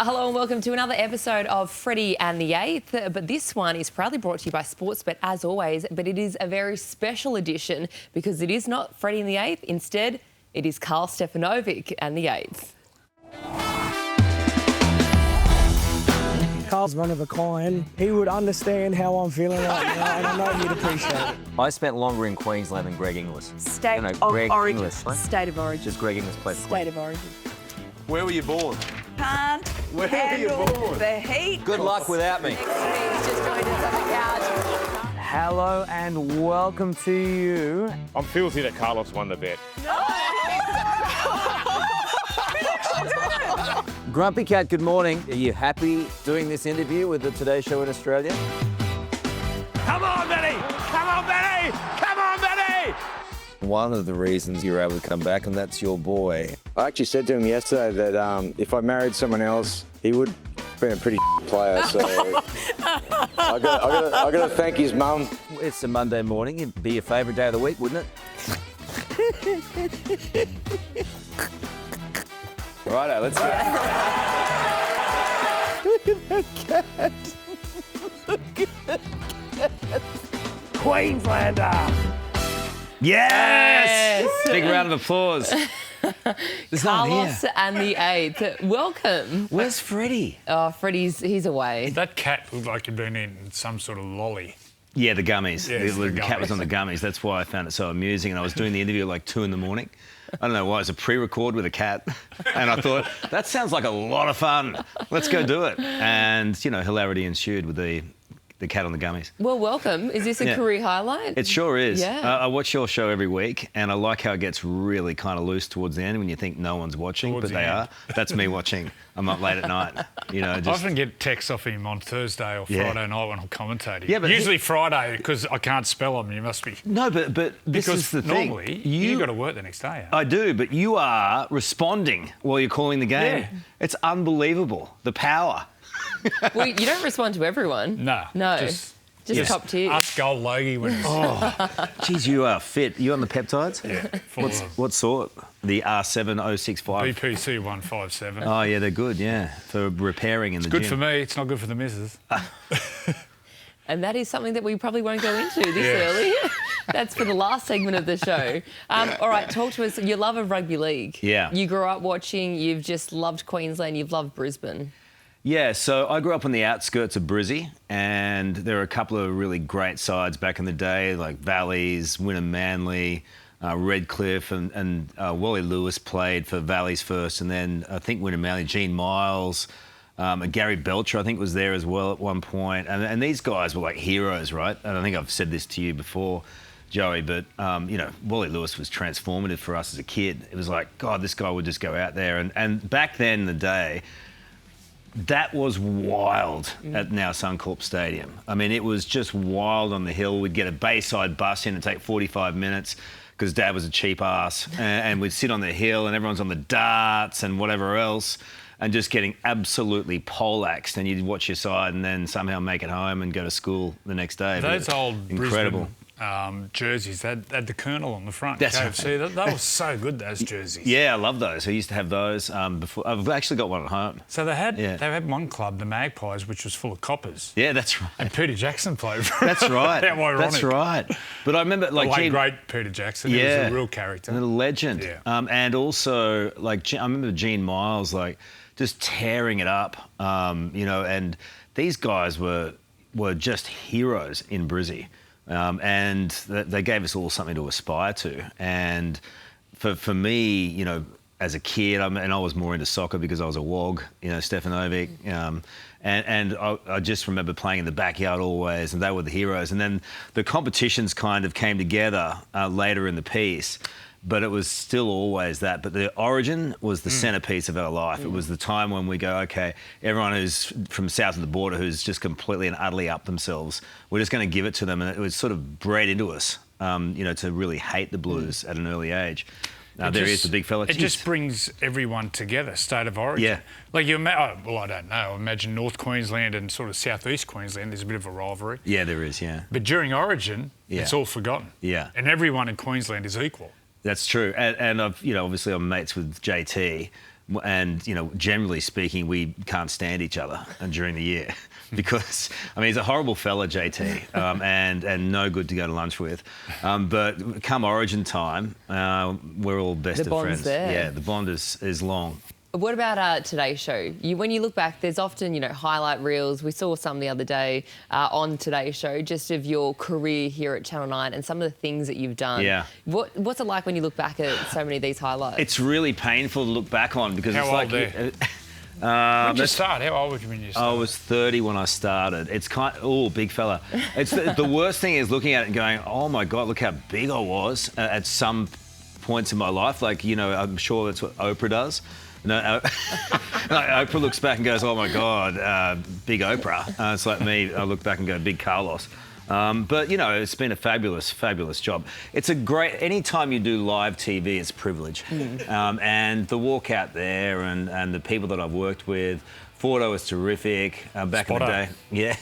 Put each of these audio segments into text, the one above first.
Hello and welcome to another episode of Freddy and the Eighth. But this one is proudly brought to you by Sportsbet, as always. But it is a very special edition because it is not Freddy and the Eighth. Instead, it is Karl Stefanovic and the Eighth. Karl's one of a kind. He would understand how I'm feeling right now, and I know he'd appreciate it. I spent longer in Queensland than Greg Inglis. State of Greg origin. Inglis, right? State of origin. Just Greg Inglis played for State of origin. Where were you born? Can't Where were you handle born? the heat. Good luck without me. He's just joined us on the couch. Hello and welcome to you. I'm filthy that Carlos won the bet. Grumpy Cat, good morning. Are you happy doing this interview with the Today Show in Australia? Come on, Benny! Come on, Benny! Come on, Benny! One of the reasons you're able to come back, and that's your boy. I actually said to him yesterday that if I married someone else, he would be a pretty player. So I got to thank his mum. It's a Monday morning. It'd be your favourite day of the week, wouldn't it? Righto, let's go. Look at that cat. Look at that cat. Queenslander. Yes! Big round of applause. There's no one here. Carlos and the Eighth. Welcome. Where's Freddie? Oh, he's away. That cat looked like he'd been in some sort of lolly. Yeah, the gummies. Yes, the the cat was gummies. on the gummies. That's why I found it so amusing. And I was doing the interview at like 2 a.m. I don't know why. It was a pre-record with a cat. And I thought, that sounds like a lot of fun. Let's go do it. And, you know, hilarity ensued with the cat on the gummies. Well, welcome. Is this a Yeah. career highlight? It sure is. Yeah. I watch your show every week, and I like how it gets really kind of loose towards the end when you think no one's watching, Towards but the they end. are. That's me watching. I'm up late at night. You know, I just... often get texts off him on Thursday or Yeah. Friday night when I'm commentating. Yeah, but usually Friday because I can't spell them. You must be No, but this because is the thing. normally you got to work the next day. I do, but you are responding while you're calling the game. Yeah. It's unbelievable, the power. Well, you don't respond to everyone. No, No. just top tier. Ask Gold Logie when it's Geez, you are fit. You on the peptides? full of What sort? The R7065. BPC 157. Oh, yeah, they're good, yeah, for repairing in the Good gym. for me. It's not good for the missus. And that is something that we probably won't go into this early. That's for the last segment of the show. All right, talk to us. Your love of rugby league. Yeah. You grew up watching, you've just loved Queensland, you've loved Brisbane. Yeah, so I grew up on the outskirts of Bracey, and there were a couple of really great sides back in the day, like Valleys, Wynnum Manly, Redcliffe, and Wally Lewis played for Valleys first, and then I think Wynnum Manly, Gene Miles, and Gary Belcher, I think, was there as well at one point. And these guys were like heroes, right? And I think I've said this to you before, Joey, but, you know, Wally Lewis was transformative for us as a kid. It was like, God, this guy would just go out there. And back then in the day, that was wild at now Suncorp Stadium. I mean, it was just wild on the hill. We'd get a Bayside bus in and take 45 minutes because Dad was a cheap ass. And we'd sit on the hill and everyone's on the darts and whatever else and just getting absolutely poleaxed. And you'd watch your side and then somehow make it home and go to school the next day. Those old incredible. Brisbane jerseys had the Colonel on the front. That's KFC. That was so good, those jerseys. Yeah, I love those. I used to have those before. I've actually got one at home. So they had Yeah. one club, the Magpies, which was full of coppers. Yeah, that's right. And Peter Jackson played for That's right. How ironic. That's right. But I remember, The like, late, Gene, great Peter Jackson. He was a real character. and a legend. Yeah. And also, like, I remember Gene Miles, like, just tearing it up. You know, and these guys were just heroes in Brizzy. And they gave us all something to aspire to. And for me, you know, as a kid, and I was more into soccer because I was a wog, you know, Stefanovic. And I just remember playing in the backyard always, and they were the heroes. And then the competitions kind of came together later in the piece, but it was still always that. But the origin was the centrepiece of our life. It was the time when we go, okay, everyone who's from south of the border who's just completely and utterly up themselves, we're just going to give it to them. And it was sort of bred into us, you know, to really hate the Blues at an early age. There is the big fella. It just brings everyone together, state of origin. Yeah. Like I don't know. I imagine North Queensland and sort of southeast Queensland, there's a bit of a rivalry. Yeah, there is, yeah. But during Origin, it's all forgotten. Yeah. And everyone in Queensland is equal. That's true. And I've, you know, obviously I'm mates with JT. And, generally speaking, we can't stand each other during the year because, he's a horrible fella, JT, and no good to go to lunch with. But come Origin time, we're all best The of bond's friends. there. Yeah, the bond is long. What about Today's Show? When you look back, there's often, highlight reels. We saw some the other day on Today's Show, just of your career here at Channel 9 and some of the things that you've done. Yeah. What's it like when you look back at so many of these highlights? It's really painful to look back on because How it's old like... when did you start? How old were you when you started? I was 30 when I started. It's big fella. It's the worst thing is looking at it and going, oh my God, look how big I was at some points in my life. Like, I'm sure that's what Oprah does. No, Oprah looks back and goes, oh my God, big Oprah. It's like me, I look back and go, big Carlos. But, it's been a fabulous, fabulous job. It's a great, anytime you do live TV, it's a privilege. And the walk out there and the people that I've worked with, Fordo was terrific back in the day. Yeah,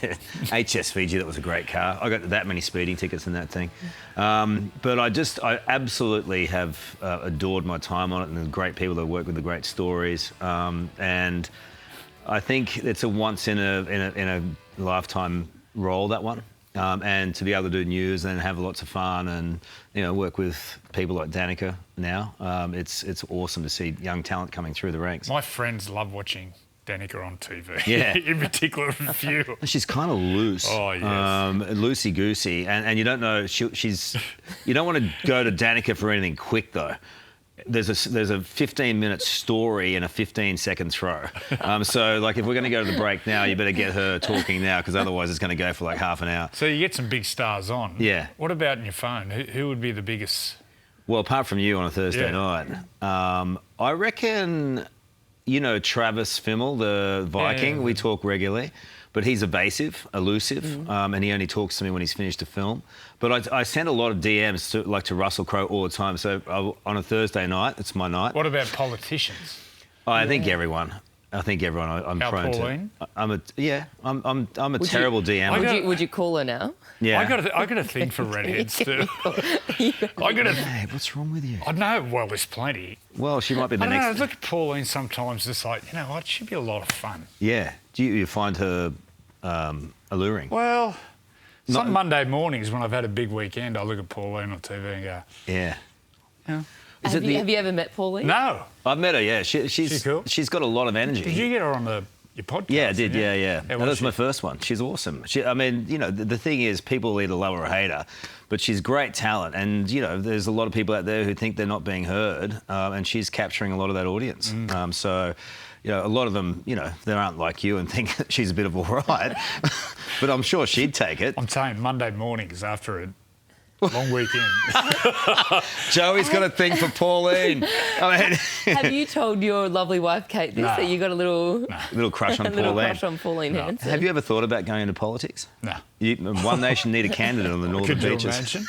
HS Fiji, that was a great car. I got that many speeding tickets in that thing. But I absolutely have adored my time on it and the great people that work with the great stories. And I think it's a once in a lifetime role, that one. And to be able to do news and have lots of fun and work with people like Danica now, it's awesome to see young talent coming through the ranks. My friends love watching Danica on TV. Yeah. In particular, a few. She's kind of loose. Oh, yes. Loosey-goosey. And you don't know, she's... You don't want to go to Danica for anything quick, though. There's a 15-minute story and a 15-second throw. So, if we're going to go to the break now, you better get her talking now because otherwise it's going to go for half an hour. So you get some big stars on. Yeah. What about in your phone? Who would be the biggest? Well, apart from you on a Thursday night, I reckon... Travis Fimmel, the Viking, Yeah. we talk regularly, but he's evasive, elusive, and he only talks to me when he's finished a film. But I send a lot of DMs to Russell Crowe all the time. So on a Thursday night, it's my night. What about politicians? I think everyone. I'm How prone Pauline? to. I'm a terrible DM. Would you call her now? Yeah. I got a thing for redheads too. Hey, what's wrong with you? I know. Well, there's plenty. Well, she might be the I don't next. know. Look at Pauline. Sometimes it's like, what? She'd be a lot of fun. Yeah. Do you find her alluring? Well, some Monday mornings when I've had a big weekend, I look at Pauline on TV and go, Yeah. yeah. Have you ever met Pauline? No. I've met her. Yeah. She's cool? She's got a lot of energy. Did you get her on your podcast? Yeah, I did. didn't you? Yeah. That was my first one. She's awesome. The thing is, people either love her or hate her, but she's great talent. And, there's a lot of people out there who think they're not being heard, and she's capturing a lot of that audience. So, a lot of them, they aren't like you and think that she's a bit of all right, but I'm sure she'd take it. I'm saying Monday mornings after a long weekend. Joey's got a thing for Pauline. Have you told your lovely wife, Kate, this, that you got a little crush on little Pauline? crush on Pauline Hanson? Have you ever thought about going into politics? No. One nation need a candidate on the northern Could you beaches. imagine?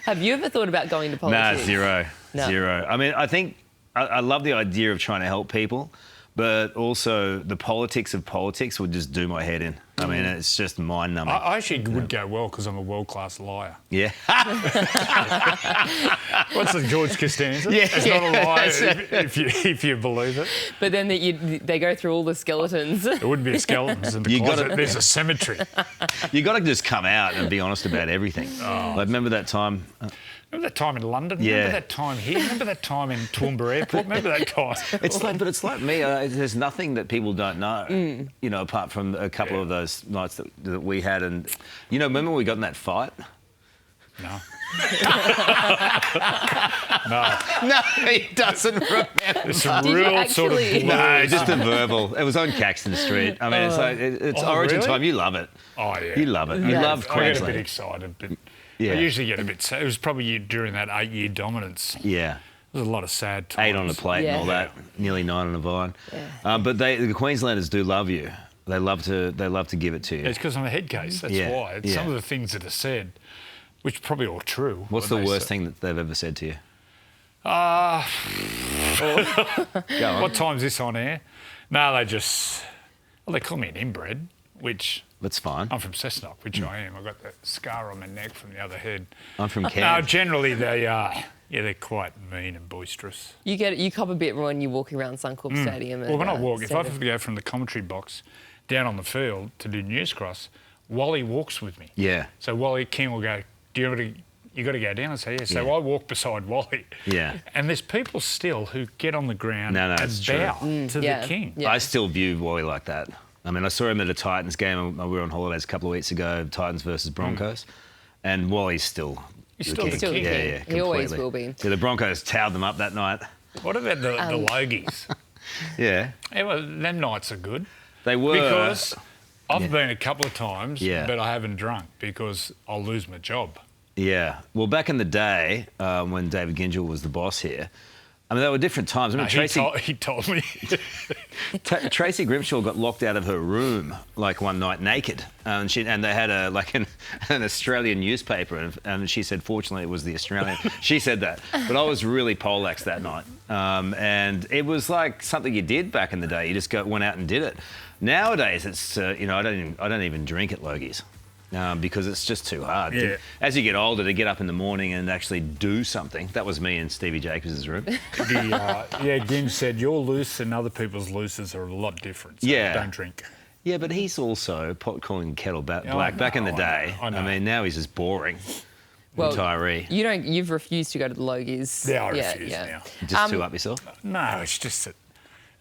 Have you ever thought about going to politics? No, zero. No. Zero. I think I love the idea of trying to help people, but also the politics of politics would just do my head in. It's just mind-numbing. I actually would go well because I'm a world-class liar. Yeah. What's the George Costanza? Yeah, it's not a lie if you believe it. But then they go through all the skeletons. There wouldn't be skeletons in the closet. There's a cemetery. You got to just come out and be honest about everything. Remember that time? Remember that time in London? Yeah. Remember that time here? Remember that time in Toowoomba Airport? Remember that time? It's like me. There's nothing that people don't know, apart from a couple of those nights that we had. And, remember when we got in that fight? No. No, he doesn't remember. It's a Did you real sort of actually? No, just a verbal. It was on Caxton Street. It's Origin really? time. You love it. Oh, yeah. You love it. You Yeah. love I get a bit Queensland. excited, but Yeah. I usually get a bit sad. It was probably during that 8-year dominance. Yeah. There's a lot of sad times. 8 on the plate and all Yeah. that. Nearly 9 on the vine. Yeah. But the Queenslanders do love you. They love to give it to you. It's because I'm a head case. That's Yeah, why. It's yeah. some of the things that are said, which are probably all true. What's the when they worst say- thing that they've ever said to you? Go on. What time's this on air? No, they call me an inbred, which That's fine. I'm from Cessnock, which I am. I've got that scar on my neck from the other head. I'm from No, Cairns. generally Yeah, they're quite mean and boisterous. You cop a bit when you're walking around Suncorp Stadium. Well, when I walk, if I have to go from the commentary box down on the field to do news cross, Wally walks with me. Yeah. So Wally King will go, you got to go down and say, yeah. So I walk beside Wally. Yeah. And there's people still who get on the ground and it's true. bow to the King. Yeah. I still view Wally like that. I mean, I saw him at a Titans game. We were on holidays a couple of weeks ago, Titans versus Broncos, and Wally's still... He's still the king. Yeah, He always will be. Yeah, the Broncos towed them up that night. What about the Logies? Yeah. Yeah, well, them nights are good. They were. Because I've been a couple of times, Yeah. but I haven't drunk because I'll lose my job. Yeah. Well, back in the day, when David Gingell was the boss here, I mean, they were different times. I mean, He told me. Tracy Grimshaw got locked out of her room like one night naked, and they had an Australian newspaper, and she said, fortunately, it was the Australian. She said that, but I was really poleaxed that night, and it was like something you did back in the day. You just went out and did it. Nowadays, it's I don't even drink at Logie's. Because it's just too hard. Yeah. As you get older, to get up in the morning and actually do something. That was me in Stevie Jacobs' room. Ginge said your loose and other people's looses are a lot different. So don't drink. Yeah, but he's also pot calling kettle black I back in the know, day. I know. I mean, now he's just boring. Well, retiree. You've refused to go to the Logies. Yeah, I refuse now. Just too up yourself? No, it's just that,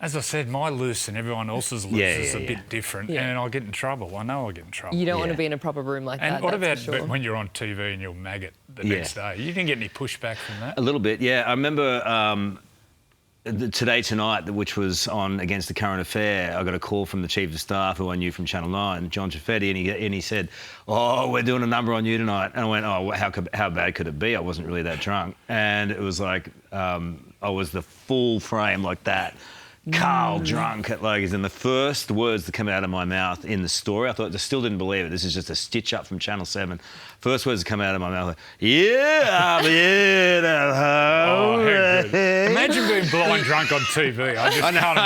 as I said, my loose and everyone else's loose is a bit different, and I'll get in trouble. I know I'll get in trouble. You don't want to be in a proper room like that. And what about sure. when you're on TV and you're maggot the next day? You didn't get any pushback from that? A little bit, yeah. I remember Today Tonight, which was on Against the Current Affair, I got a call from the Chief of Staff, who I knew from Channel 9, John Chaffetti, and he said, "Oh, we're doing a number on you tonight." And I went, "Oh, how bad could it be? I wasn't really that drunk." And it was like, I was the full frame like that. Karl drunk at Logies, and the first words that come out of my mouth in the story, I still didn't believe it. This is just a stitch up from Channel 7. First words that come out of my mouth, like, yeah, I'm here to hold good. Imagine being blind drunk on TV. I just can't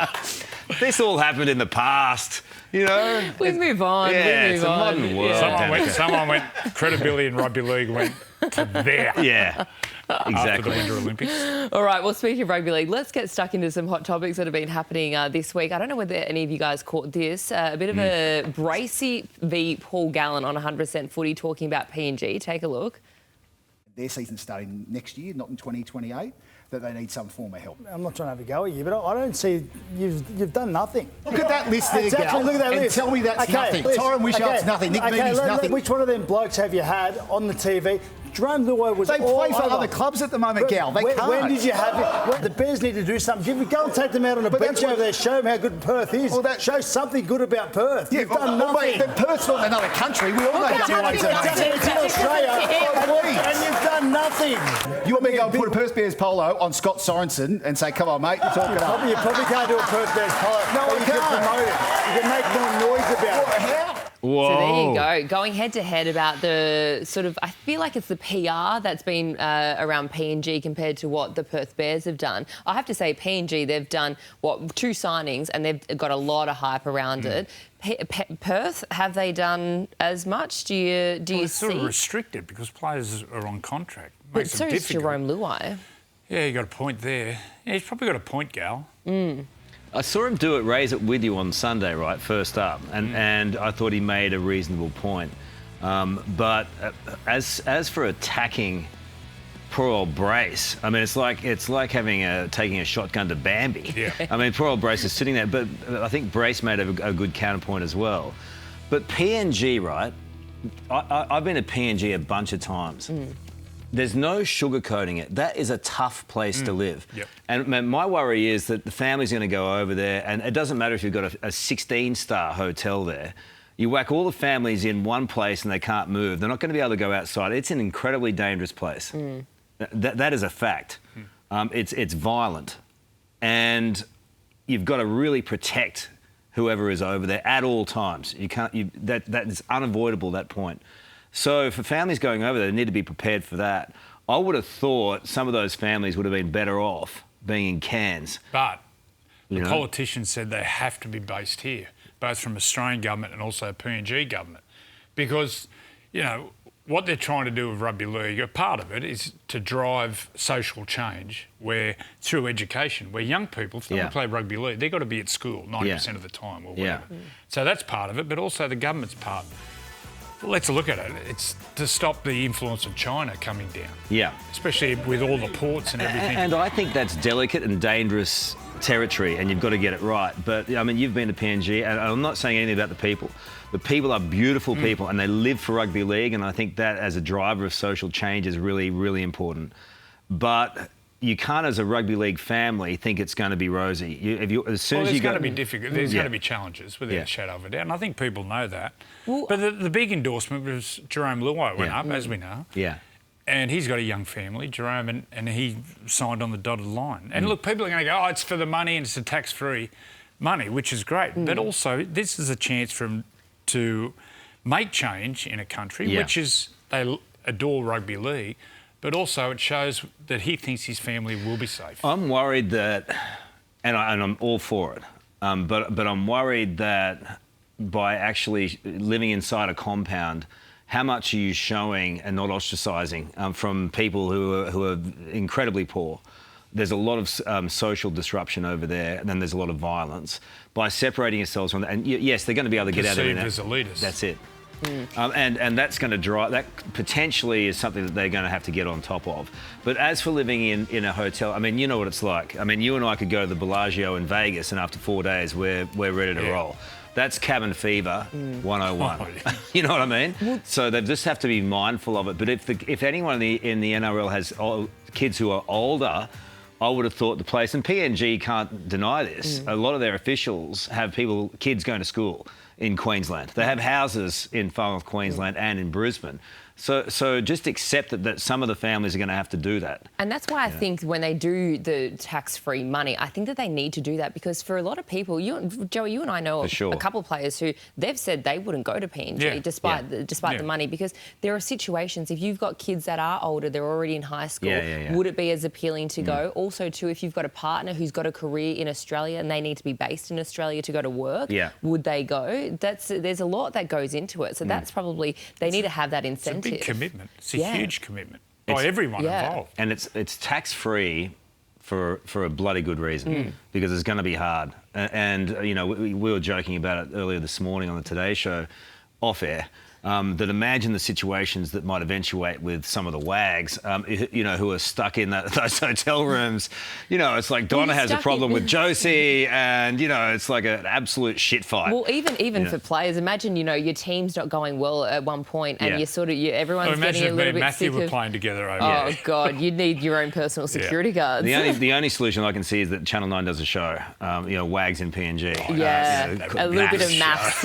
imagine. This all happened in the past, you know. We move on. Yeah, we move it's a on. modern world. Someone went, credibility in rugby league went to there. Yeah, After exactly. the Winter Olympics. All right, well, speaking of rugby league, let's get stuck into some hot topics that have been happening this week. I don't know whether any of you guys caught this. A bit of a Bracey v Paul Gallen on 100% footy talking about PNG. Take a look. Their season's starting next year, not in 2028, that they need some form of help. I'm not trying to have a go at you, but I don't see you've done nothing. Look at that list there, Exactly, Gal, look at that and list. tell me that's nothing. list. Tyron Wishart's nothing. Nick Meaney's nothing. Which one of them blokes have you had on the TV? Jerome Luai was They all play for over. other clubs at the moment, Gal. They can't. When did you have it? The Bears need to do something. Go and take them out on a But beach that's what- over there. Show them how good Perth is. Well, that- Show something good about Perth. You've done nothing. Mate, Perth's not another country. We all know It's WA's amazing. in Australia, and you've done nothing. You want me to go and put a Perth Bears polo on Scott Sorensen and say, come on, mate, you're talking up. You probably can't do a Perth Bears polo. No, but I you can can't. promote it. You can make more noise about it. How? Whoa. So there you go, going head to head about the sort of, I feel like it's the PR that's been around PNG compared to what the Perth Bears have done. I have to say, PNG, they've done, 2 signings and they've got a lot of hype around it. Perth, have they done as much? Do you It's see? sort of restricted because players are on contract. But Makes so it is difficult. Jerome Luai. Yeah, you got a point there. Yeah, he's probably got a point, Gal. I saw him do it, raise it with you on Sunday, right, first up, and I thought he made a reasonable point. But as for attacking poor old Brace, I mean, it's like taking a shotgun to Bambi. Yeah. I mean, poor old Brace is sitting there, but I think Brace made a good counterpoint as well. But PNG, right? I've been to PNG a bunch of times. There's no sugarcoating it. That is a tough place to live. Yep. And my worry is that the family's going to go over there, and it doesn't matter if you've got a 16-star hotel there. You whack all the families in one place and they can't move. They're not going to be able to go outside. It's an incredibly dangerous place. That is a fact. It's violent. And you've got to really protect whoever is over there at all times. That is unavoidable, that point. So for families going over there, they need to be prepared for that. I would have thought some of those families would have been better off being in Cairns. But the know? politicians said they have to be based here, both from Australian government and also PNG government. Because, what they're trying to do with rugby league, a part of it is to drive social change where through education, where young people, if they want to play rugby league, they've got to be at school 90% of the time or whatever. So that's part of it, but also the government's part. Well, let's look at it. It's to stop the influence of China coming down. Yeah. Especially with all the ports and everything. And I think that's delicate and dangerous territory, and you've got to get it right. But, I mean, you've been to PNG, and I'm not saying anything about the people. The people are beautiful people, and they live for rugby league, and I think that as a driver of social change is really, really important. But you can't, as a rugby league family, think it's going to be rosy. As soon as you going to be difficult. There's going to be challenges, without a shadow of a doubt, and I think people know that. Well, but the big endorsement was Jerome Luai went up, as we know. Yeah. And he's got a young family, Jerome, and he signed on the dotted line. And look, people are going to go, oh, it's for the money and it's a tax-free money, which is great. But also, this is a chance for him to make change in a country, which is they adore rugby league, but also it shows that he thinks his family will be safe. I'm worried that, and I'm all for it, but I'm worried that by actually living inside a compound, how much are you showing and not ostracising from people who are incredibly poor? There's a lot of social disruption over there, and then there's a lot of violence. By separating yourselves from that, and yes, they're going to be able to get out of it. Perceived as elitist. That's it. And that's going to drive, that potentially is something that they're going to have to get on top of. But as for living in a hotel, I mean, you know what it's like. I mean, you and I could go to the Bellagio in Vegas, and after 4 days, we're ready to roll. That's cabin fever 101. You know what I mean? So they just have to be mindful of it. But if anyone in the NRL has kids who are older, I would have thought the place, and PNG can't deny this, a lot of their officials have kids going to school in Queensland. They have houses in Far North Queensland and in Brisbane. So just accept that some of the families are going to have to do that. And that's why I think when they do the tax-free money, I think that they need to do that because for a lot of people, Joey, you and I know a couple of players who they've said they wouldn't go to PNG despite the money because there are situations, if you've got kids that are older, they're already in high school, would it be as appealing to go? Also, too, if you've got a partner who's got a career in Australia and they need to be based in Australia to go to work, would they go? There's a lot that goes into it. So that's probably, they need to have that incentive. It's a big commitment. It's a huge commitment by everyone involved. And it's tax-free for a bloody good reason because it's going to be hard. And you know, we were joking about it earlier this morning on the Today Show, off air. That imagine the situations that might eventuate with some of the wags, you know, who are stuck in those hotel rooms. You know, it's like Donna has a problem with Josie and, you know, it's like an absolute shit fight. Well, even for players, imagine, you know, your team's not going well at one point and everyone's getting a little bit Matthew sick were of... playing together over Oh, God, you'd need your own personal security guards. The only solution I can see is that Channel 9 does a show, you know, wags in PNG. A little bit of maths.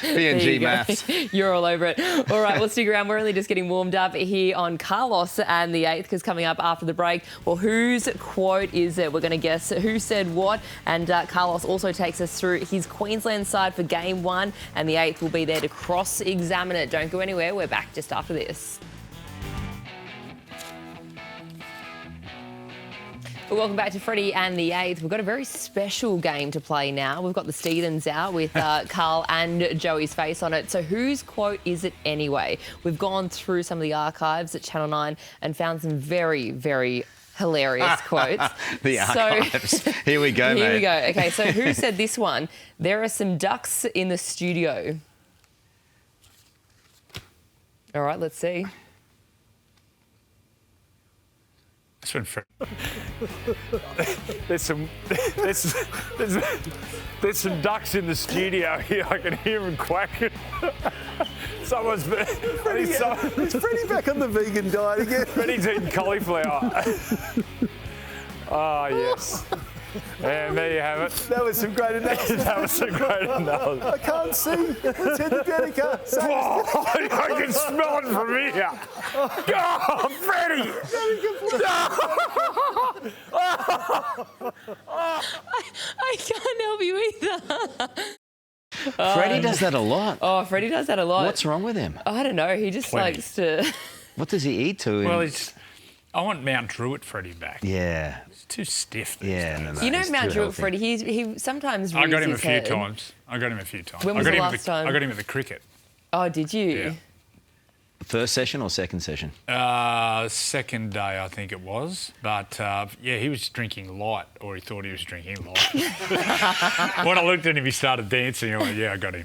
PNG maths. You're all over it. All right, well, stick around. We're only just getting warmed up here on Carlos and the Eighth because coming up after the break, well, whose quote is it? We're going to guess who said what. And Carlos also takes us through his Queensland side for Game 1 and the Eighth will be there to cross-examine it. Don't go anywhere. We're back just after this. Welcome back to Freddy and the Eighth. We've got a very special game to play now. We've got the Steedens out with Karl and Joey's face on it. So whose quote is it anyway? We've gone through some of the archives at Channel 9 and found some very, very hilarious quotes. The archives. Here we go, mate. Here we go. Okay, so who said this one? There are some ducks in the studio. All right, let's see. There's some ducks in the studio here. I can hear them quacking. It's Freddie back on the vegan diet again? Freddie's eating cauliflower. Oh, yes. And there you have it. That was some great analysis. That was some great analysis. I can't see. Let's hit the Danica. I can smell it from here. Oh, Freddie! I can't help you either. Freddie does that a lot. Oh, Freddie does that a lot. What's wrong with him? I don't know. He just likes to... What does he eat to him? Well, I want Mount Druitt Freddie back. Yeah. It's too stiff. No, you know Mount Druitt Freddie, he sometimes I got him a few head. times. I got him a few times. When was the last time? I got him at the cricket. Oh, did you? Yeah. First session or second session? Second day, I think it was. But, yeah, he was drinking light, or he thought he was drinking light. When I looked at him, he started dancing. I went, yeah, I got him.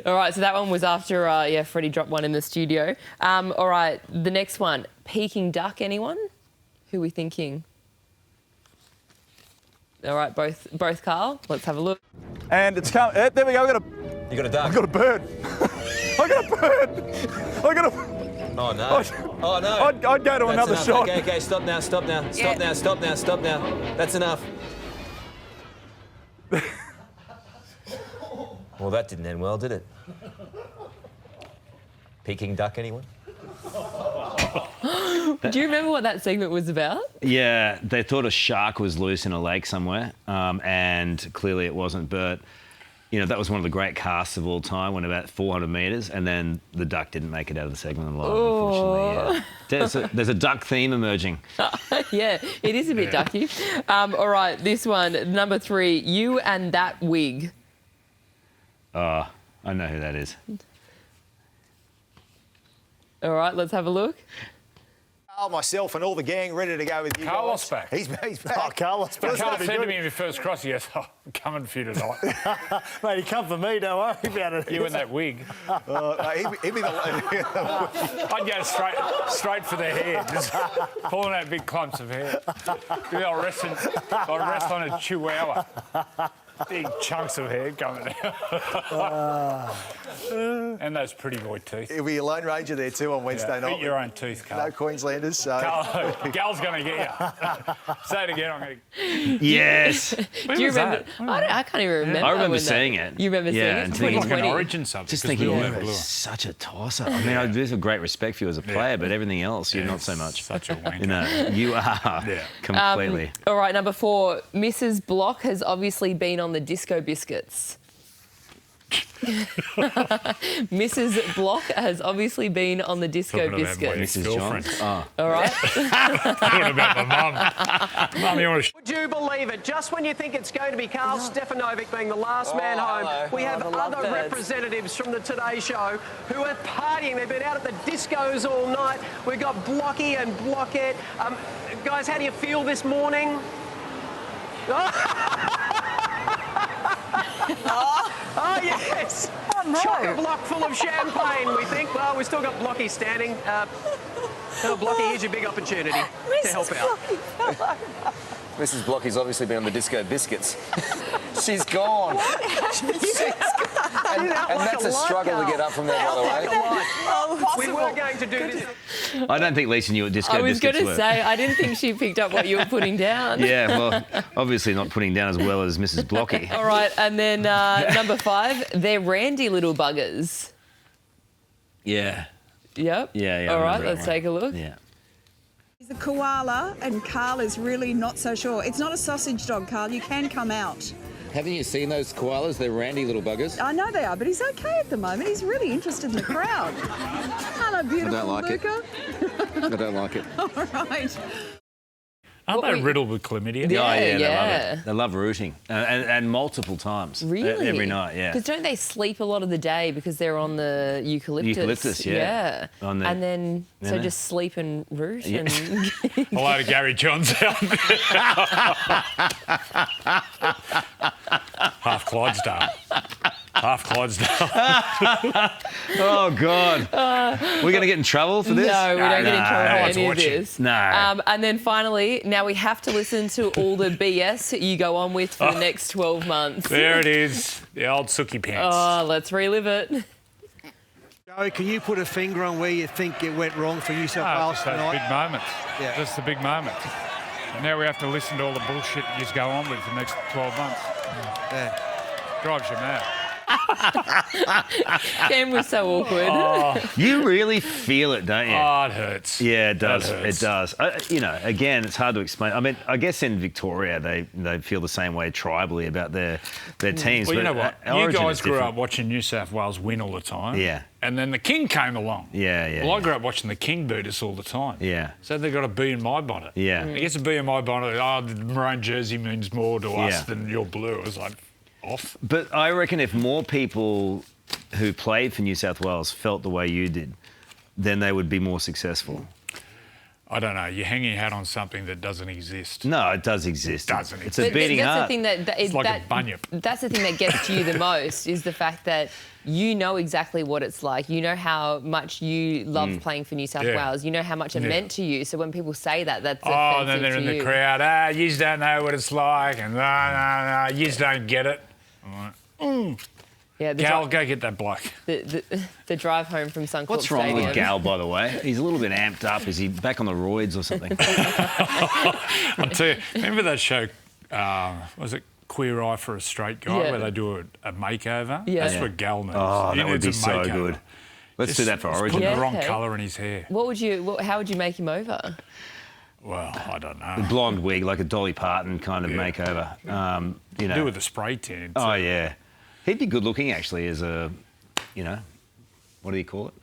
All right, so that one was after, Freddie dropped one in the studio. All right, the next one, Peking duck, anyone? Who are we thinking? All right, both Carl. Let's have a look. And it's come. There we go. You got a duck? I got a bird. I got a bird. I got a. Oh, no. Oh, no. I'd go to another enough. shot. Okay, stop now. Stop now. That's enough. Well, that didn't end well, did it? Peking duck, anyone? Do you remember what that segment was about? Yeah, they thought a shark was loose in a lake somewhere, and clearly it wasn't. But, that was one of the great casts of all time, went about 400 metres, and then the duck didn't make it out of the segment alive, unfortunately. Yeah. There's a duck theme emerging. Yeah, it is a bit ducky. All right, this one, number 3, you and that wig. Oh, I know who that is. All right, let's have a look. Myself and all the gang ready to go with you Carlos guys. back. He's back. Oh, Carlos. But Carl said to me in the first cross, he goes, I'm coming for you tonight. Mate, he come for me, don't worry about it. You and that wig. He'd be the... I'd go straight for the hair, just pulling out big clumps of hair. I'll rest on a chihuahua. Big chunks of hair coming out. And those pretty boy teeth. He'll be a Lone Ranger there too on Wednesday night. Eat your own teeth, Carl. No Queenslanders. So. Gal's going to get you. Say it again, I'm going to... Yes. Do you remember? I can't even remember. I remember seeing it. You remember seeing it? And Like 2020. an origin subject. just because thinking, we all you're blew up. such a tosser. I mean, I do have great respect for you as a player, but everything else, you're not so much. Such a wanker. You are completely. All right, number 4, Mrs. Block has obviously been on the Disco Biscuits. Mrs. Block has obviously been on the Disco Talking about my Biscuits. Mrs. John. girlfriend. Oh. All right. Talking about my mum. Mum, you want to... Would you believe it? Just when you think it's going to be Karl Stefanovic being the last man home, we have other representatives from the Today Show who are partying. They've been out at the discos all night. We've got Blocky and Blockhead. Guys, how do you feel this morning? Oh, yes. Oh, no. Chock-a-block full of champagne, we think. Well, we've still got Blocky standing. Blocky, here's your big opportunity to help out. Mrs. Blocky's obviously been on the Disco Biscuits. She's gone. And that's a struggle to get up from there, by the way. We were going to do this. I don't think Lisa knew what Disco I was Biscuits going to were. say, I didn't think she picked up what you were putting down. Yeah, well, obviously not putting down as well as Mrs. Blocky. All right, and then number 5, they're randy little buggers. Yeah. Yep. Yeah. All I right, remember let's that one. take a look. Yeah. He's a koala, and Karl is really not so sure. It's not a sausage dog, Karl. You can come out. Haven't you seen those koalas? They're randy little buggers. I know they are, but he's okay at the moment. He's really interested in the crowd. Hello, beautiful I don't like Luca. I don't like it. All right. Aren't they riddled with chlamydia? Yeah, they love it. They love rooting. And multiple times. Really? Every night, yeah. Because don't they sleep a lot of the day because they're on the eucalyptus? Eucalyptus, yeah. And then, so just sleep and root. Yeah. And Hello to Gary Johns out there. Half Clydesdale. Oh, God. We're going to get in trouble for this? No, we don't get in trouble for any of watching. this. No. And then finally, now we have to listen to all the BS you go on with for the next 12 months. There it is, the old sookie pants. Oh, let's relive it. Joe, can you put a finger on where you think it went wrong for New South Wales Just those tonight? big moments. Yeah. Just the big moments. And now we have to listen to all the bullshit you just go on with for the next 12 months. Yeah. Drives you mad. Cam was so awkward. You really feel it, don't you? Oh, it hurts. Yeah, it does. That hurts. It does. Again, it's hard to explain. I mean, I guess in Victoria they feel the same way tribally about their teams. Well, you but know what? You Origin guys is grew different. up watching New South Wales win all the time. Yeah. And then the King came along. Yeah. Well, I grew up watching the King beat us all the time. Yeah. So they got a bee in my bonnet. Yeah. I guess a bee in my bonnet, the maroon jersey means more to us Yeah. than your blue. It was like off. But I reckon if more people who played for New South Wales felt the way you did, then they would be more successful. I don't know. You're hanging your hat on something that doesn't exist. No, it does exist. It doesn't exist. It's a beating heart. The thing it's like a bunyip. That's the thing that gets to you the most is the fact that you know exactly what it's like. You know how much you loved playing for New South Wales. You know how much it meant to you. So when people say that, that's offensive and then they're in to the crowd. You just don't know what it's like, and no, you just don't get it. I'm like, Yeah, Gal, go get that bloke. The drive home from Suncorp What's wrong Stadium. with Gal, by the way? He's a little bit amped up. Is he back on the roids or something? I'll tell you, remember that show, was it Queer Eye for a Straight Guy, where they do a makeover? Yeah. That's what Gal needs. Oh, that would be so makeover. good. Let's do that for Just Origin. put the wrong colour in his hair. How would you make him over? Well, I don't know. The blonde wig, like a Dolly Parton kind of makeover. You know. Do with the spray tan. Oh, yeah. He'd be good looking, actually, as a, what do you call it?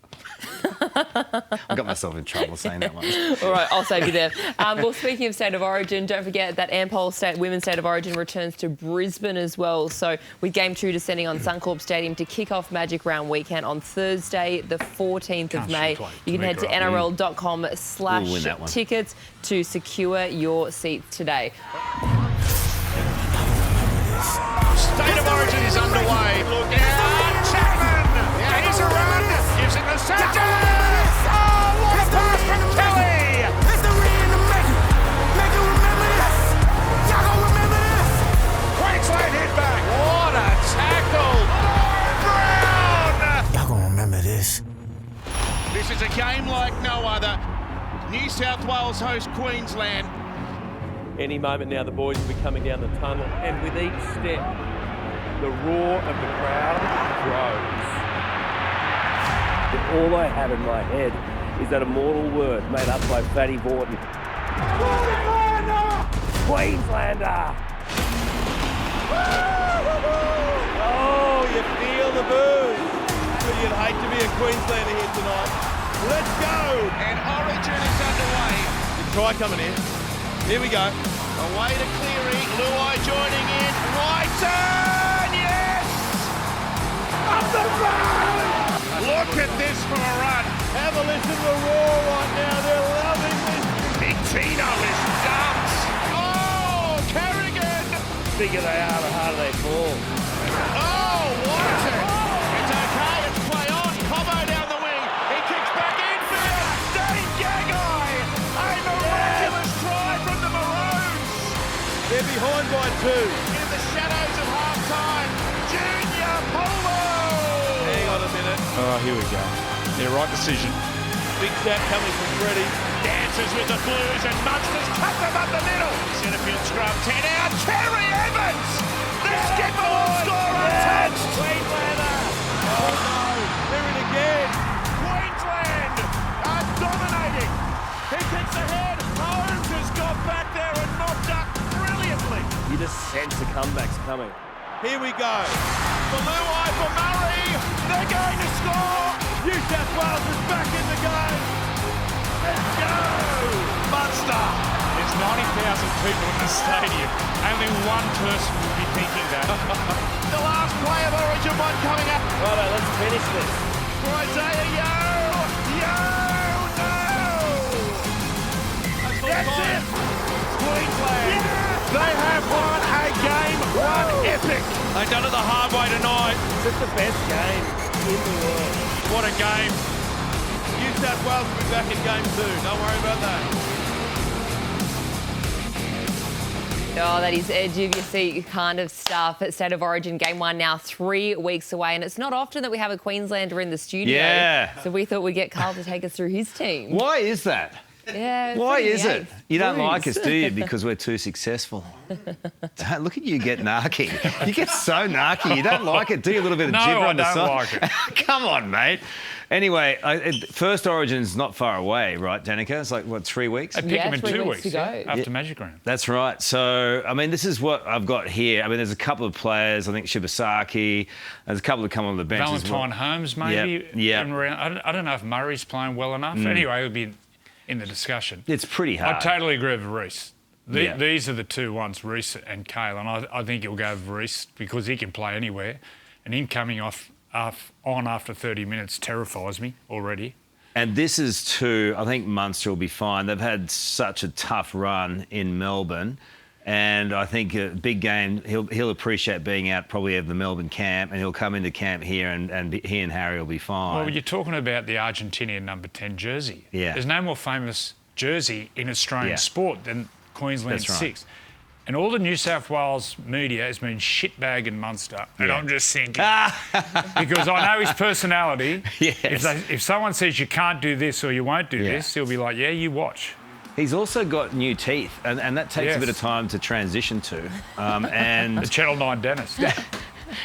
I got myself in trouble saying that one. All right, I'll save you there. Well, speaking of State of Origin, don't forget that Ampol Women's State of Origin returns to Brisbane as well. So with Game 2 descending on Suncorp Stadium to kick off Magic Round weekend on Thursday, the 14th of May. You can head to nrl.com/tickets to secure your seats today. State of Origin is underway. Look out, Chapman! Yeah, he's a run. Gives it to Sanchez! Oh, what a pass from Kelly! It's the ring to make it remember this! Y'all gonna remember this! Queensland hit back. What a tackle! Brown! Y'all gonna remember this. This is a game like no other. New South Wales host Queensland. Any moment now, the boys will be coming down the tunnel, and with each step, the roar of the crowd grows. And all I have in my head is that immortal word made up by Fatty Vorton. Queenslander! Queenslander! Oh, you feel the booze. But you'd hate to be a Queenslander here tonight. Let's go! And Origin is underway. The try coming in. Here we go. Away to Cleary. Luai joining in. Whiten! Yes! Up the road! Look at this for a run. Have a listen to the roar right now. They're loving this. Big Tino is dumped. Oh, Carrigan! The bigger they are, the harder they fall. Oh, Whiten! It's okay. It's play on. Cobbo down the wing. He kicks back infield. Dane Gagai! A miraculous try from the Maroons. They're behind by 2. In the shadows of half-time, Junior Polo! Hang on a minute. Oh, here we go. Yeah, right decision. Big tap coming from Freddy. Dances with the Blues and Munster's cut them up the middle. Centrefield scrum 10 out. Terry Evans! The skipper will score untouched. Queenslander! Oh no, they're in again. Queensland are dominating. He kicks ahead. Holmes has got back there and knocked up brilliantly. You just sense the comeback's coming. Here we go. For Luai, for Murray. They're going to score. New South Wales is back in the game. Let's go. Munster. There's 90,000 people in the stadium. Only one person will be thinking that. The last play of Origin 1 coming up. Righto, let's finish this. For Isaiah Yeo. No. That's it. Queensland. Yeah. They have won a game 1 epic. They've done it the hard way tonight. It's the best game in the world. What a game. New South Wales will be back in game 2. Don't worry about that. Oh, that is edge of your seat kind of stuff. At State of Origin Game 1 now 3 weeks away, and it's not often that we have a Queenslander in the studio. Yeah. So we thought we'd get Karl to take us through his team. Why is that? Yeah. Why is it? Eighth. You don't Blues. like us, do you? Because we're too successful. Look at you get narky. You get so narky. You don't like it, do you? A little bit of No, gibber I on the don't side. like it. Come on, mate. Anyway, first Origin's not far away, right, Danica? It's like, what, 3 weeks? They pick him in 2 weeks to go. after Magic Round. That's right. So, I mean, this is what I've got here. I mean, there's a couple of players. I think Shibasaki. There's a couple that come on the bench as well. Valentine Holmes, maybe. Yeah. I don't know if Murray's playing well enough. Anyway, it'll be in the discussion. It's pretty hard. I totally agree with Reece. Yeah. These are the two ones, Reece and Cale, and I think he'll go with Reece because he can play anywhere. And him coming off on after 30 minutes terrifies me already. And this is too, I think Munster will be fine. They've had such a tough run in Melbourne. And I think a big game, he'll appreciate being out probably of the Melbourne camp, and he'll come into camp here and he and Harry will be fine. Well, you're talking about the Argentinian number 10 jersey. Yeah. There's no more famous jersey in Australian sport than Queensland 6. And all the New South Wales media has been shitbagging Munster. And I'm just thinking, because I know his personality. Yes. If someone says you can't do this or you won't do this, he'll be like, yeah, you watch. He's also got new teeth, and that takes a bit of time to transition to. And the Channel 9 dentist.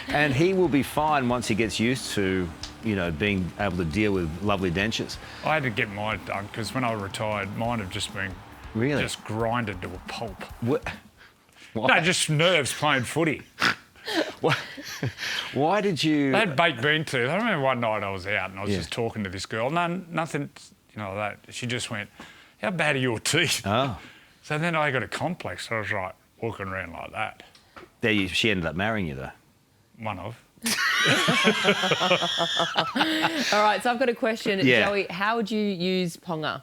And he will be fine once he gets used to, being able to deal with lovely dentures. I had to get mine done because when I retired, mine have just been just grinded to a pulp. What? No, just nerves playing footy. Why did you... They had baked bean teeth. I remember one night I was out and I was just talking to this girl. Nothing, that. She just went, how bad are your teeth? Oh. So then I got a complex. I was like walking around like that. She ended up marrying you, though? One of. All right, so I've got a question. Joey, how would you use Ponga?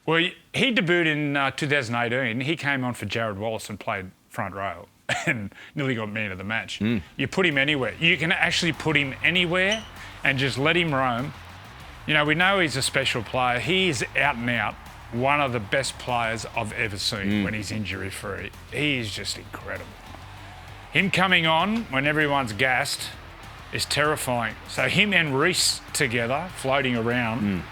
Well, he debuted in 2018. He came on for Jared Wallace and played front row and nearly got man of the match. You put him anywhere. You can actually put him anywhere and just let him roam. We know he's a special player. He is out and out one of the best players I've ever seen when he's injury-free. He is just incredible. Him coming on when everyone's gassed is terrifying. So him and Reece together, floating around,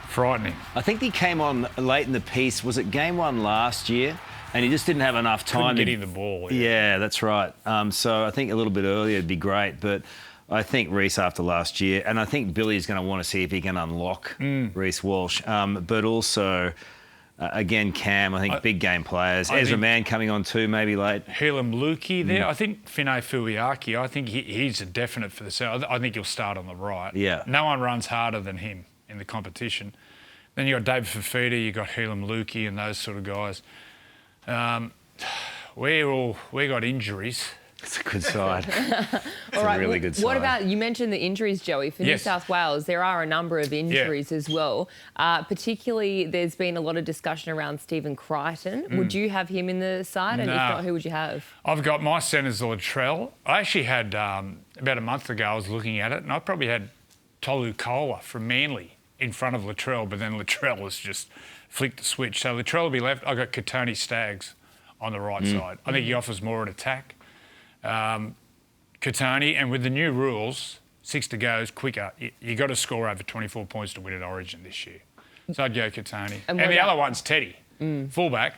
frightening. I think he came on late in the piece. Was it game 1 last year? And he just didn't have enough time. Couldn't get him the ball. Yeah, that's right. So I think a little bit earlier would be great. But I think Reece after last year, and I think Billy's going to want to see if he can unlock Reece Walsh. But also, again, Cam, I think big game players. Ezra Mann coming on too, maybe late. Helam Luki there. I think Finay Fuiaki, I think he's a definite for the South. I think he'll start on the right. Yeah. No one runs harder than him in the competition. Then you got David Fafita, you got Helam Luki and those sort of guys. We got injuries. It's a good side. All right, really good side. What about, you mentioned the injuries, Joey. For New South Wales, there are a number of injuries as well. Particularly, there's been a lot of discussion around Stephen Crichton. Would you have him in the side? And if not, who would you have? I've got my centres, Latrell. I actually had, about a month ago, I was looking at it, and I probably had Tolu Kola from Manly in front of Latrell, but then Latrell was just flicked the switch. So Latrell will be left. I've got Katoni Staggs on the right side. I think he offers more at attack. Katoni, and with the new rules, 6 to go is quicker. You got to score over 24 points to win an Origin this year. So I'd go Katoni. And the other one's Teddy, fullback.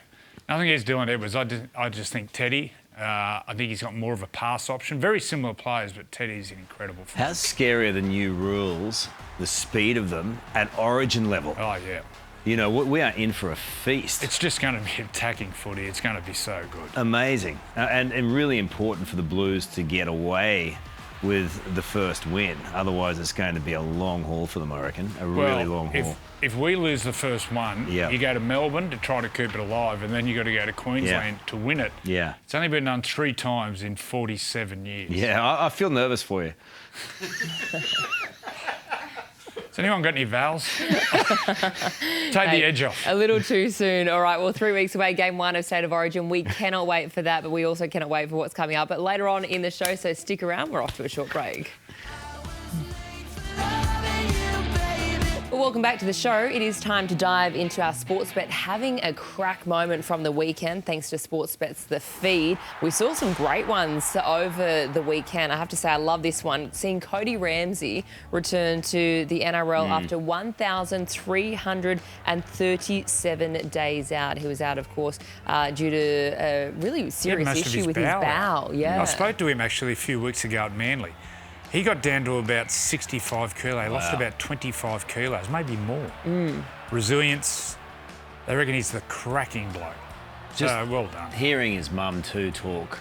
Nothing against Dylan Edwards. I just think Teddy. I think he's got more of a pass option. Very similar players, but Teddy's an incredible player. How scary are the new rules, the speed of them, at Origin level? Oh, yeah. We are in for a feast. It's just going to be attacking footy. It's going to be so good. Amazing. And really important for the Blues to get away with the first win. Otherwise, it's going to be a long haul for them, I reckon. A really long haul. If we lose the first one, you go to Melbourne to try to keep it alive, and then you got to go to Queensland to win it. Yeah. It's only been done 3 times in 47 years. Yeah, I feel nervous for you. Has anyone got any vowels? Take the edge off. A little too soon. All right, well, 3 weeks away, game 1 of State of Origin. We cannot wait for that, but we also cannot wait for what's coming up. But later on in the show, so stick around. We're off to a short break. Well, welcome back to the show. It is time to dive into our Sportsbet having a crack moment from the weekend, thanks to Sportsbet's The Feed. We saw some great ones over the weekend. I have to say, I love this one. Seeing Cody Ramsey return to the NRL after 1,337 days out. He was out, of course, due to a really serious issue with his bowel. Yeah. I spoke to him actually a few weeks ago at Manly. He got down to about 65 kilos, lost about 25 kilos, maybe more. Resilience, they reckon he's the cracking bloke. So, well done. Hearing his mum too talk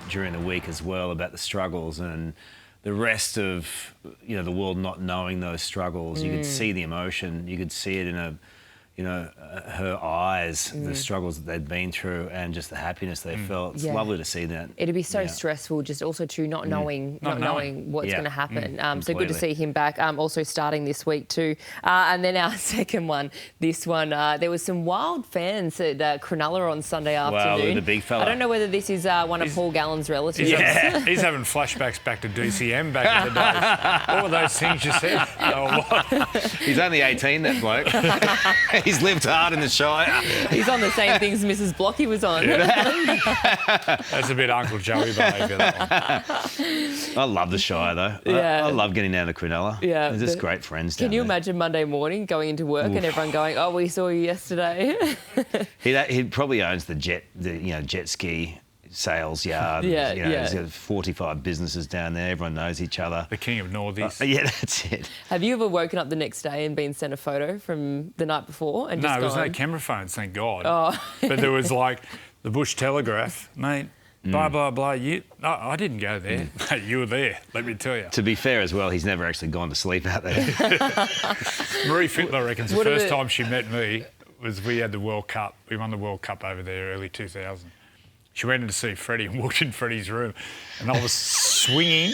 during the week as well about the struggles and the rest of the world not knowing those struggles. You could see the emotion. You could see it in her eyes, the struggles that they'd been through, and just the happiness they felt. It's lovely to see that. It'd be so stressful, just also too not knowing what's going to happen. So good to see him back. Also starting this week too. And then our second one, this one, there was some wild fans at Cronulla on Sunday afternoon. Wow, the big fella. I don't know whether this is one of Paul Gallen's relatives. He's having flashbacks back to DCM back in the day. All of those things you said. He's only 18, that bloke. He's lived hard in the Shire. He's on the same things Mrs. Blocky was on. That's a bit Uncle Joey behaviour, that one. I love the Shire, though. Yeah. I love getting down to Cronulla. Yeah. They're just great friends down Can you there. imagine Monday morning going into work and everyone going, "Oh, we saw you yesterday"? He probably owns the jet ski sales yard. He's got 45 businesses down there. Everyone knows each other. The king of Northies. Yeah, that's it. Have you ever woken up the next day and been sent a photo from the night before? And No, just there was gone, no camera phones, thank God. Oh. But there was like the Bush Telegraph, mate. Blah, blah, blah. No, I didn't go there. Mate, you were there, let me tell you. To be fair as well, he's never actually gone to sleep out there. Marie Fittler reckons the first time she met me was we had the World Cup. We won the World Cup over there early 2000. She went in to see Freddie and walked in Freddie's room, and I was swinging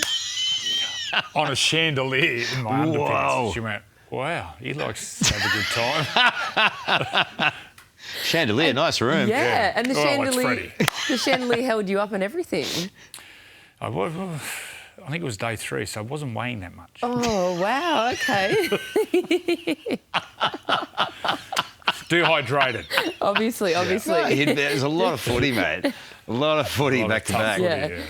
on a chandelier in my underpants. She went, "Wow, he likes to have a good time." Chandelier, nice room. Yeah, and the Freddie. chandelier held you up and everything. I think it was day 3, so I wasn't weighing that much. Oh, wow, okay. Dehydrated. Obviously. There's a lot of footy, mate. A lot of footy back to back.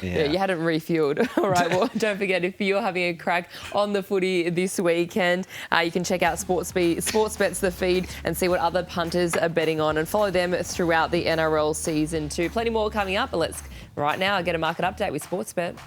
Yeah, you hadn't refueled. All right, well, don't forget, if you're having a crack on the footy this weekend, you can check out Sportsbet's The Feed and see what other punters are betting on and follow them throughout the NRL season too. Plenty more coming up, but let's right now get a market update with Sportsbet.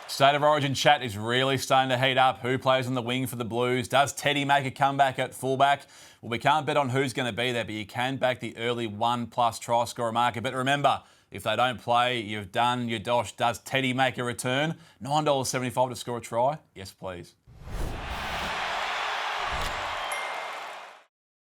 State of Origin chat is really starting to heat up. Who plays on the wing for the Blues? Does Teddy make a comeback at fullback? Well, we can't bet on who's going to be there, but you can back the early 1+ try scorer market. But remember, if they don't play, you've done your dosh. Does Teddy make a return? $9.75 to score a try? Yes, please.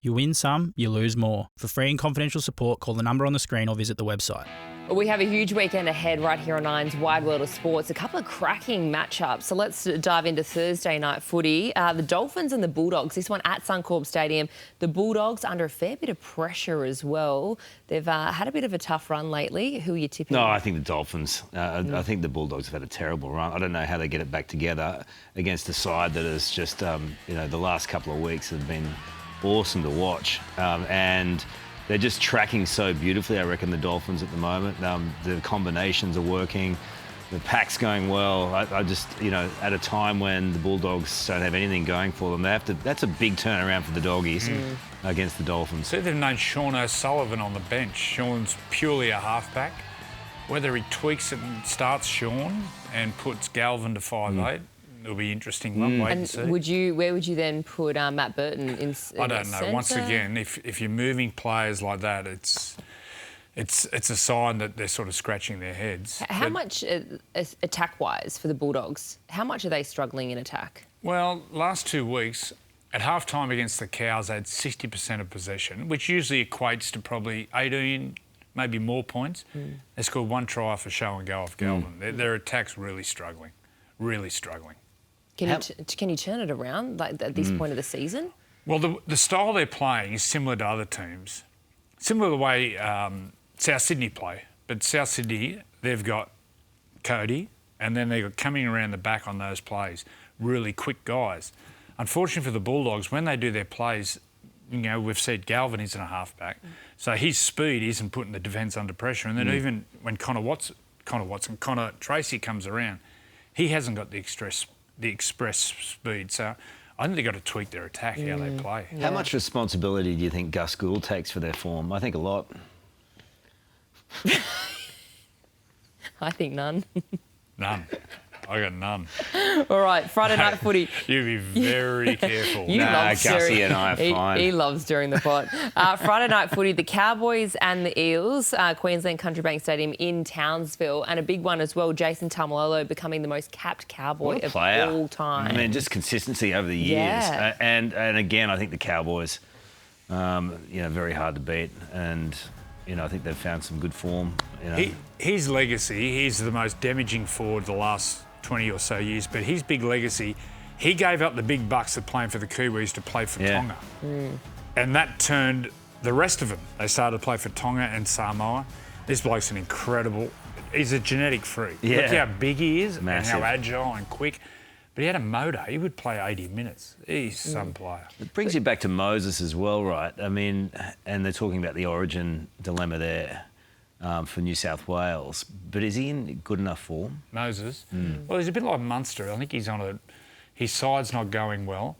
You win some, you lose more. For free and confidential support, call the number on the screen or visit the website. We have a huge weekend ahead right here on Nine's Wide World of Sports. A couple of cracking matchups. So let's dive into Thursday night footy. The Dolphins and the Bulldogs. This one at Suncorp Stadium. The Bulldogs under a fair bit of pressure as well. They've had a bit of a tough run lately. Who are you tipping? No, I think the Dolphins. I think the Bulldogs have had a terrible run. I don't know how they get it back together against a side that is just, the last couple of weeks have been awesome to watch. And they're just tracking so beautifully, I reckon, the Dolphins at the moment. The combinations are working. The pack's going well. I just, at a time when the Bulldogs don't have anything going for them, that's a big turnaround for the Doggies against the Dolphins. See, they've named Sean O'Sullivan on the bench. Sean's purely a halfback. Whether he tweaks it and starts Sean and puts Galvin to 5'8", it'll be interesting. Wait and see. Where would you then put Matt Burton in? I don't know. Centre? Once again, if you're moving players like that, it's a sign that they're sort of scratching their heads. How much attack-wise for the Bulldogs? How much are they struggling in attack? Well, last 2 weeks at half-time against the Cows, they had 60% of possession, which usually equates to probably 18, maybe more points. They scored 1 try off a show and go off Galvin. Their attack's really struggling. Really struggling. Can you turn it around at this point of the season? Well, the style they're playing is similar to other teams. Similar to the way South Sydney play. But South Sydney, they've got Cody, and then they've got coming around the back on those plays, really quick guys. Unfortunately for the Bulldogs, when they do their plays, we've said Galvin isn't a halfback, so his speed isn't putting the defence under pressure. And then even when Connor Tracy comes around, he hasn't got the express speed. So I think they've got to tweak their attack, how they play. How much responsibility do you think Gus Gould takes for their form? I think a lot. I think none. None. I got none. All right, Friday night footy. You be very careful. Gussie and I are fine. He loves stirring the pot. Friday night footy, the Cowboys and the Eels, Queensland Country Bank Stadium in Townsville, and a big one as well, Jason Taumalolo becoming the most capped Cowboy of all time. I mean, just consistency over the years. Yeah. And again, I think the Cowboys, very hard to beat. And, I think they've found some good form. His legacy, he's the most damaging forward the last 20 or so years, but his big legacy, he gave up the big bucks of playing for the Kiwis to play for Tonga. And that turned the rest of them. They started to play for Tonga and Samoa. This bloke's an incredible... He's a genetic freak. Yeah. Look how big he is. Massive. And how agile and quick. But he had a motor. He would play 80 minutes. He's some player. It brings you back to Moses as well, right? I mean, and they're talking about the origin dilemma there for New South Wales. But is he in good enough form? Moses? Well, he's a bit like Munster. I think he's on a... His side's not going well.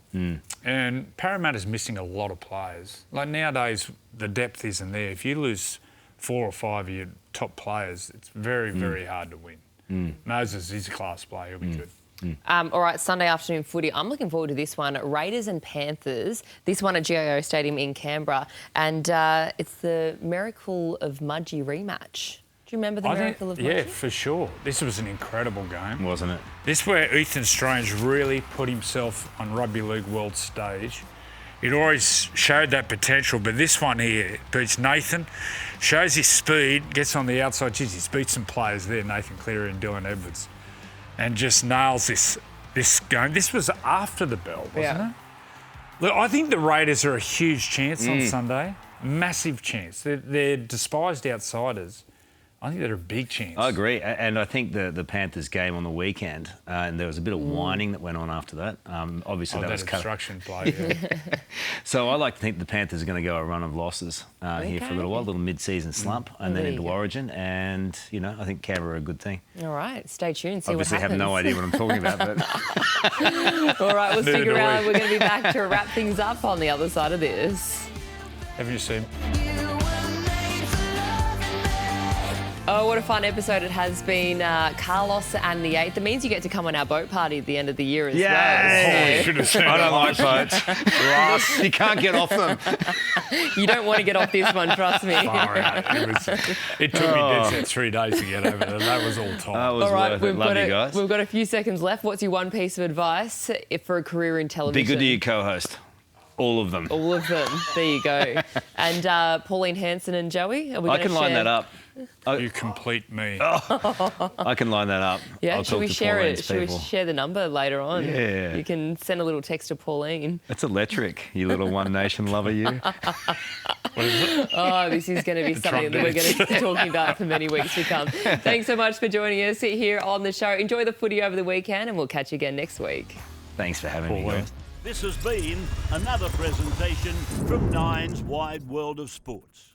And Parramatta's missing a lot of players. Like nowadays, the depth isn't there. If you lose 4 or 5 of your top players, it's very, very hard to win. Moses is a class player. He'll be good. All right, Sunday afternoon footy. I'm looking forward to this one. Raiders and Panthers. This one at GIO Stadium in Canberra. And it's the Miracle of Mudgee rematch. Do you remember the Miracle of Mudgee? Yeah, for sure. This was an incredible game. Wasn't it? This is where Ethan Strange really put himself on Rugby League world stage. He'd always showed that potential, but this one here beats Nathan, shows his speed, gets on the outside. Geez, he's beat some players there, Nathan Cleary and Dylan Edwards, and just nails this game. This was after the bell, wasn't it? Look, I think the Raiders are a huge chance on Sunday. Massive chance. They're despised outsiders. I think they're a big chance. I agree. And I think the Panthers game on the weekend, and there was a bit of whining that went on after that. Obviously, that was obstruction play, So I like to think the Panthers are going to go a run of losses here for a little while, a little mid-season slump, and then into Origin. And, I think Canberra are a good thing. All right, stay tuned, see Obviously, what happens. have no idea what I'm talking about. But All right, we'll stick around. We're going to be back to wrap things up on the other side of this. Haven't you seen? Oh, what a fun episode it has been. Carlos and the Eighth. That means you get to come on our boat party at the end of the year as well. So. I don't like boats. You can't get off them. You don't want to get off this one, trust me. Far out. It took me dead set 3 days to get over there. That was all time. That was worth it. Love you guys. We've got a few seconds left. What's your one piece of advice for a career in television? Be good to your co-host. All of them. All of them. There you go. And Pauline Hanson and Joey, are we I can line that up. You complete me. I can line that up. Yeah, I'll should we talk to share Pauline's it? Should we people. share the number later on? Yeah. You can send a little text to Pauline. That's electric, you little One Nation lover, you. Oh, this is going to be something that we're going to be talking about for many weeks to come. Thanks so much for joining us here on the show. Enjoy the footy over the weekend, and we'll catch you again next week. Thanks for having me, guys. This has been another presentation from Nine's Wide World of Sports.